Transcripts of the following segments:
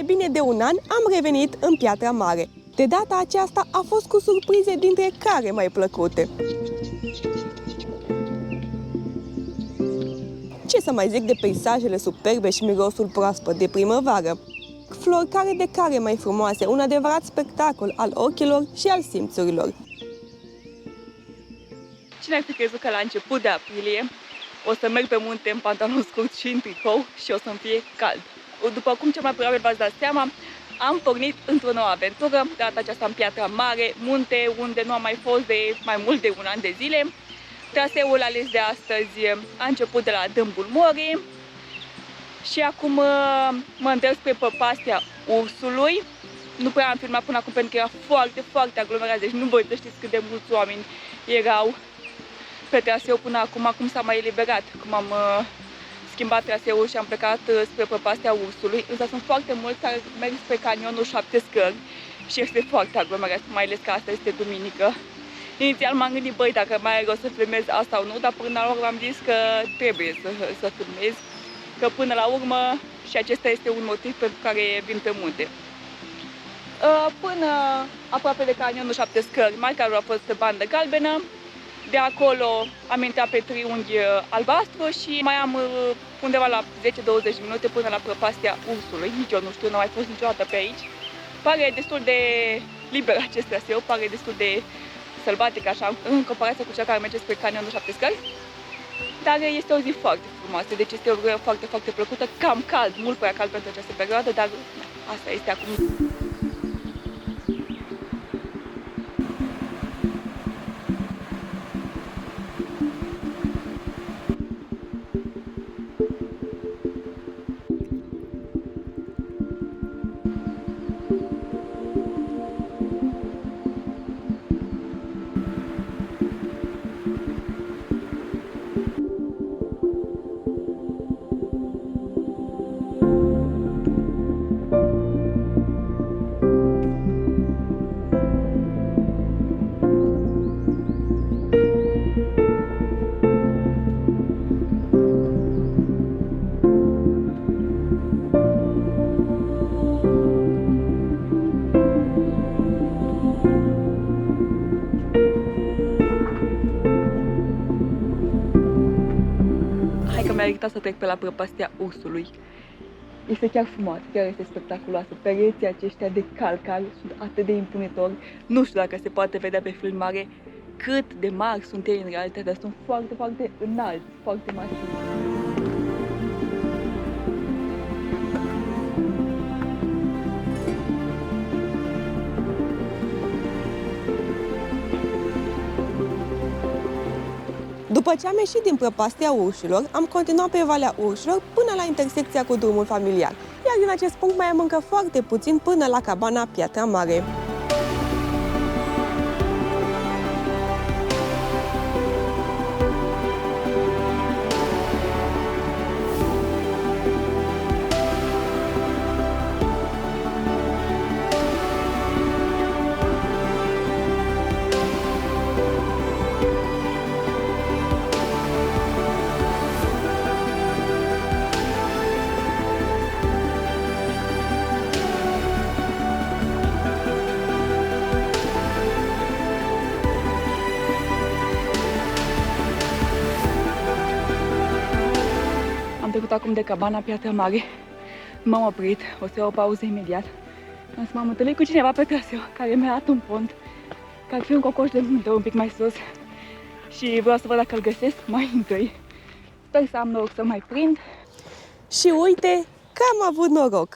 bine de un an am revenit în Piatra Mare. De data aceasta a fost cu surprize, dintre care mai plăcute. Ce să mai zic de peisajele superbe și mirosul proaspăt de primăvară. Flori care de care mai frumoase, un adevărat spectacol al ochilor și al simțurilor. Cine ar fi crezut că la început de aprilie o să merg pe munte în pantalon scurt și în tricou și o să-mi fie cald? După cum cel mai probabil v-ați dat seama, am pornit într-o nouă aventură, de data aceasta în Piatra Mare, munte unde nu am mai fost de mai mult de un an de zile. Traseul ales de astăzi a început de la Dâmbul Morii și acum mă îndrept spre Prăpastia Ursului. Nu prea am filmat până acum pentru că era foarte, foarte aglomerat, deci nu voi să știți cât de mulți oameni erau pe traseu până acum. Acum s-a mai eliberat, cum am schimbat traseul și am plecat spre Prăpastia Ursului, însă sunt foarte mulți care merg spre canionul 7 Scări și este foarte aglomerat, mai ales că asta este duminică. Inițial m-am gândit, băi, dacă mai are rost să filmez asta sau nu, dar până la urmă am zis că trebuie să filmez, că până la urmă și acesta este un motiv pentru care vin pe munte. Până aproape de canionul 7 Scări, marcarul a fost bandă galbenă. De acolo am intrat pe triunghi albastru și mai am undeva la 10-20 minute până la Prăpastia Ursului. Nici eu nu știu, nu am mai fost niciodată pe aici. Pare destul de liber acest traseu, pare destul de sălbatic așa, în comparație cu cea care merge spre canionul 7 Scări. Dar este o zi foarte frumoasă, deci este o vreme foarte, foarte plăcută, cam cald, mult prea cald pentru această perioadă, dar asta este acum. Mi-a irritat să trec pe la Prăpastia Ursului. Este chiar frumoasă, chiar este spectaculoasă. Pereții aceștia de calcar sunt atât de impunători. Nu știu dacă se poate vedea pe filmare cât de mari sunt ei în realitate, dar sunt foarte, foarte înalți, foarte masivi. După ce am ieșit din Prăpastia Urșilor, am continuat pe Valea Urșilor până la intersecția cu drumul familiar, iar din acest punct mai am încă foarte puțin până la cabana Piatra Mare. Am trecut acum de cabana Piatra Mare. M-am oprit, o să iau o pauză imediat. Însă m-am întâlnit cu cineva pe traseu care mi-a dat un pont, că ar fi un cocoș de munte un pic mai sus. Și vreau să văd dacă îl găsesc mai întâi. Sper să am noroc să mai prind. Și uite că am avut noroc!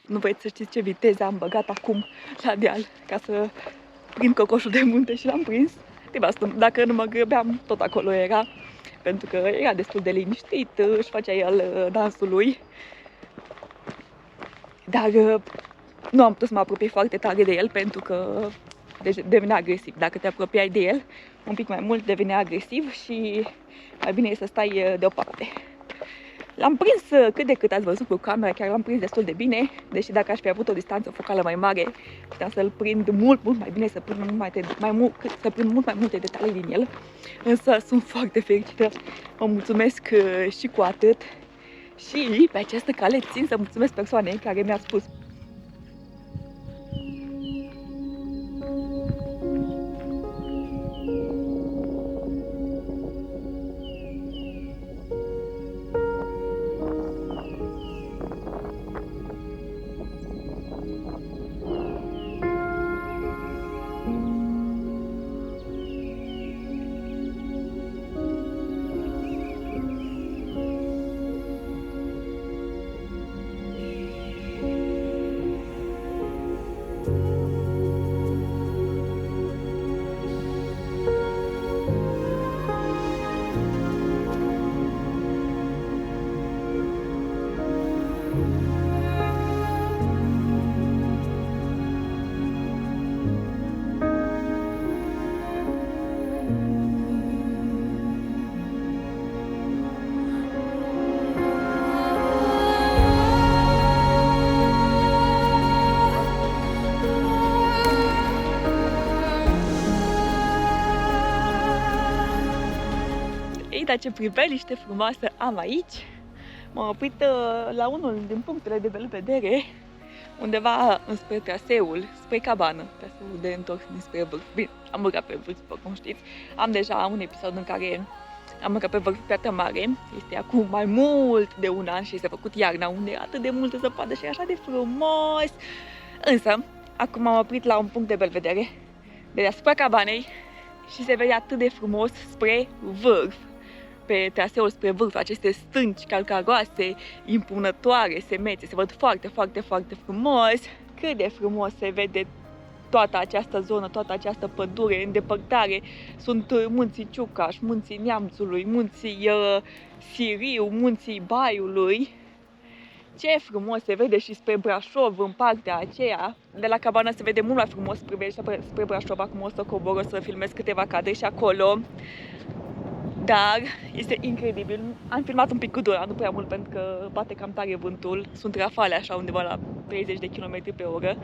Nu vreți să știți ce viteză am băgat acum la deal ca să prind cocoșul de munte și l-am prins. Dacă nu mă grăbeam, tot acolo era, pentru că era destul de liniștit, își făcea el dansul lui. Dar nu am putut să mă apropii foarte tare de el pentru că devenea agresiv. Dacă te apropiai de el un pic mai mult, devenea agresiv și mai bine e să stai deoparte. L-am prins cât de cât, ați văzut cu camera, chiar l-am prins destul de bine, deși dacă aș fi avut o distanță focală mai mare, puteam să-l prind mult mai bine, să prind mult mai multe detalii din el. Însă sunt foarte fericită, mă mulțumesc și cu atât. Și pe această cale țin să mulțumesc persoanei care mi-a spus Dar ce priveliște frumoasă am aici! M-am oprit la unul din punctele de belvedere, undeva înspre traseul, spre cabană, traseul de întors dinspre vârf. Bine, am urcat pe vârf, după cum știți. Am deja un episod în care am urcat pe vârf Piatra Mare. Este acum mai mult de un an și s-a făcut iarna, unde e atât de multă zăpadă și e așa de frumos. Însă, acum am oprit la un punct de belvedere, de deasupra cabanei, și se vede atât de frumos spre vârf. Pe traseul spre vârf, aceste stânci calcaroase, impunătoare, semețe, se văd foarte frumos. Cât de frumos se vede toată această zonă, toată această pădure în depărtare. Sunt munții Ciucaș, munții Neamțului, munții Siriu, munții Baiului. Ce frumos se vede și spre Brașov, în partea aceea. De la cabană se vede mult mai frumos spre Brașov. Acum o să cobor, o să filmez câteva cadre și acolo. Dar este incredibil. Am filmat un pic cu drona, nu prea mult, pentru că bate cam tare vântul. Sunt rafale așa undeva la 30 de km pe oră.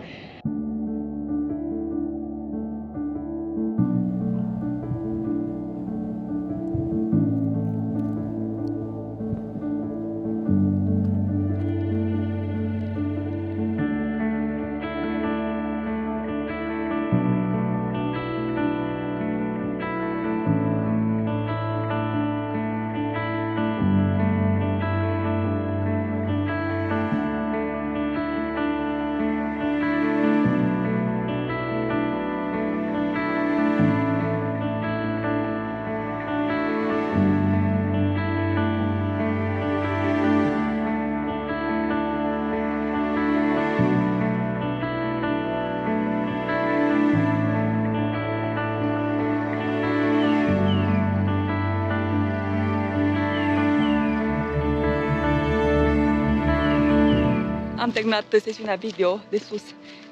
Am terminat sesiunea video de sus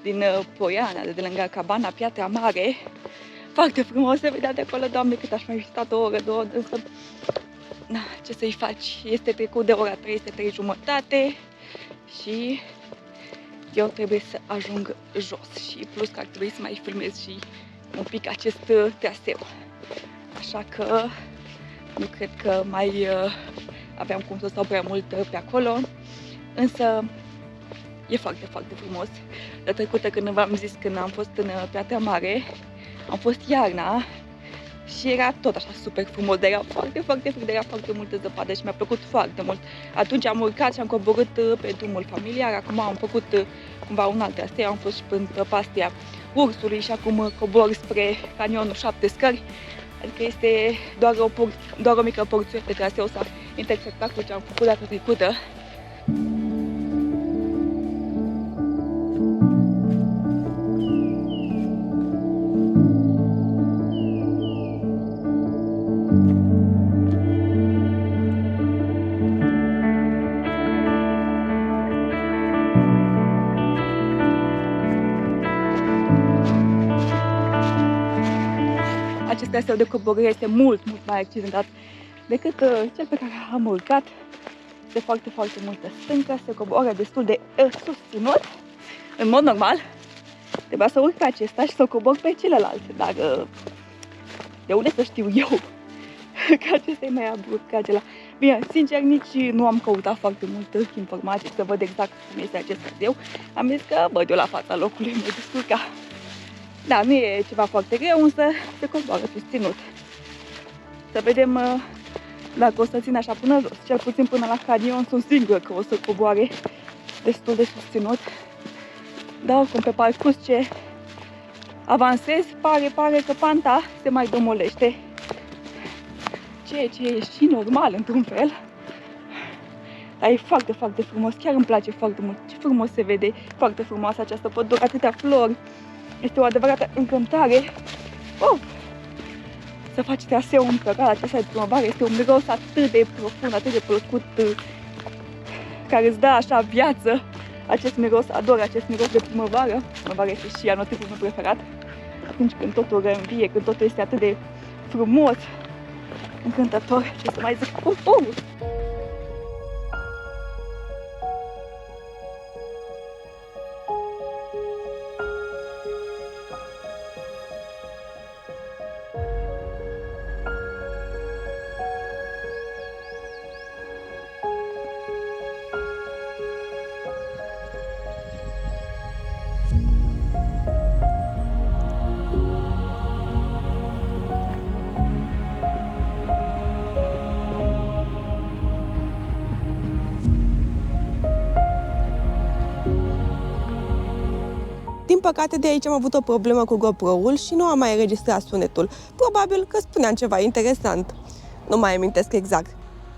din Poiana, de lângă cabana Piatra Mare. Foarte frumos se vedea de acolo, Doamne, cât aș mai fi stat o oră, două, însă ce să-i faci? Este trecut de ora 3, este 3:30 și eu trebuie să ajung jos și plus că ar trebui să mai filmez și un pic acest traseu. Așa că nu cred că mai aveam cum să stau prea mult pe acolo, însă e foarte frumos. Data trecută când v-am zis, când am fost în Piatra Mare, am fost iarna și era tot așa super frumos, dar era foarte frig, era foarte multă zăpadă și mi-a plăcut foarte mult. Atunci am urcat și am coborât pe drumul familiar, acum am făcut cumva un alt traseu, am fost până prăpastia Ursului și acum cobor spre canionul 7 Scări. Adică este doar o mică porțiune de traseu, s-a intersectat cu ce am făcut data trecută. traseul de coborâre este mult mai accidentat decât cel pe care am urcat. Este foarte multă stâncă, se coboară destul de susținut. În mod normal, trebuia să urc pe acesta și să cobor pe celălalt, dar de unde să știu eu că acesta e mai abrupt ca acela? Bine, sincer, nici nu am căutat foarte mult informații să văd exact cum este acest traseu. Am zis că văd eu la fața locului, mă descurca. Da, nu e ceva foarte greu, însă se coboară susținut. Să vedem dacă o să țin așa până jos, cel puțin până la canion. Sunt sigură că o să coboare destul de susținut. Dar oricum, pe parcurs ce avansez, pare că panta se mai domolește. Ceea ce e și normal, într-un fel. Dar e foarte frumos, chiar îmi place foarte mult. Ce frumos se vede, foarte frumoasă această pădure, atâtea flori. Este o adevărată încântare. Să faci traseul în perioada aceasta de primăvară, este un miros atât de profund, atât de plăcut, care îți dă așa viață. Acest miros, ador acest miros de primăvară. Primăvara este și anotipul meu preferat. Atunci când totul reînvie, când totul este atât de frumos, încântător, ce să mai zic. Din păcate, de aici am avut o problemă cu GoPro-ul și nu am mai înregistrat sunetul. Probabil că spuneam ceva interesant. Nu mai amintesc exact.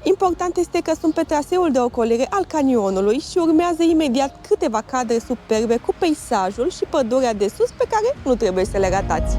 Important este că sunt pe traseul de ocolire al canionului și urmează imediat câteva cadre superbe cu peisajul și pădurea de sus pe care nu trebuie să le ratați.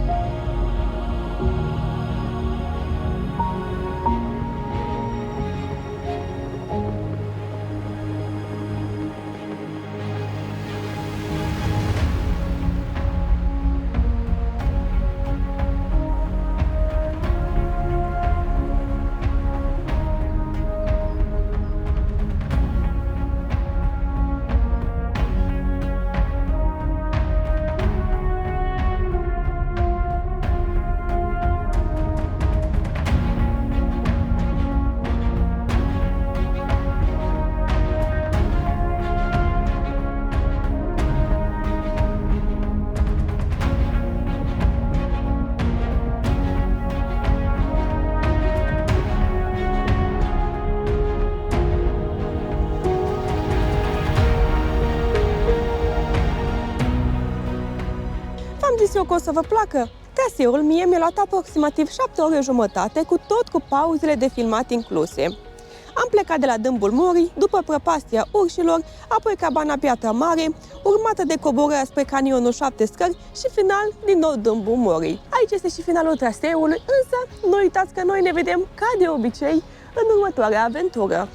Am zis eu că o să vă placă. Traseul mie mi-a luat aproximativ 7 ore jumătate, cu tot cu pauzele de filmat incluse. Am plecat de la Dâmbul Morii, după prăpastia Urșilor, apoi cabana Piatra Mare, urmată de coborârea spre canionul 7 Scări și final din nou Dâmbul Morii. Aici este și finalul traseului, însă nu uitați că noi ne vedem ca de obicei în următoarea aventură.